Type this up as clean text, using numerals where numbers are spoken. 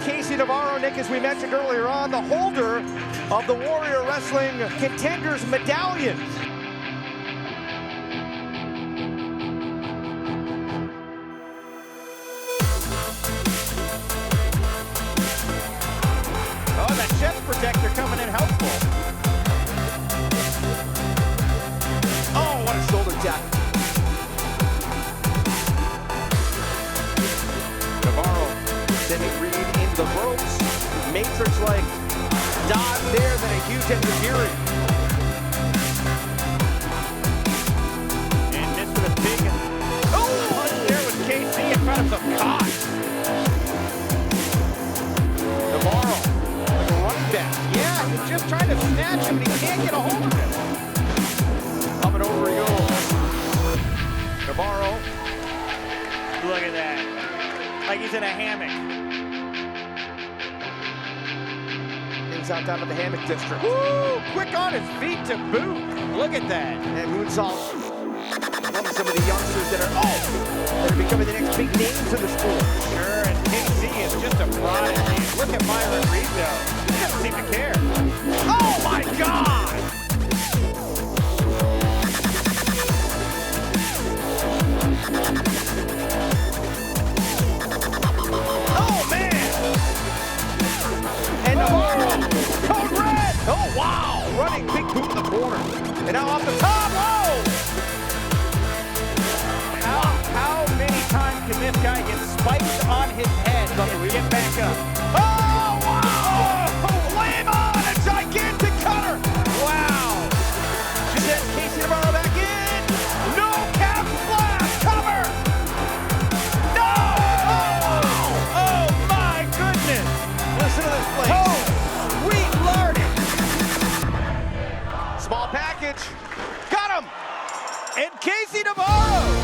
Casey Navarro, Nick, as we mentioned earlier on, the holder of the Warrior Wrestling Contenders medallions. Oh, that chest protector coming in helpful. Oh, what a shoulder tap. Navarro sending Reed into the ropes. Matrix-like dodge there, then a huge enziguri. And missed with a big punch there with KC in front of some cock. Navarro, like a running back. Yeah, he's just trying to snatch him, and he can't get a hold of him. Coming over he goes. Navarro. Look at that. Like he's in a hammock. Out down to the hammock district. Woo! Quick on his feet to boot. Look at that. And moonsault. Some of the youngsters that are becoming the next big names of the sport. Sure, and KC is just a prodigy. Look at Myron though. He doesn't seem to care. Oh my God! Oh man! And Navarro, code red! Oh wow! Running big boot in the corner. And now off the top, whoa! How many times can this guy get spiked on his head and get back up? Oh wow! Slam on a gigantic cutter! Wow! She sends Casey Navarro back in. No cap splash cover! No! Oh my goodness! Listen to this place. Oh, sweet lordy! Small package. Got him! And Casey Navarro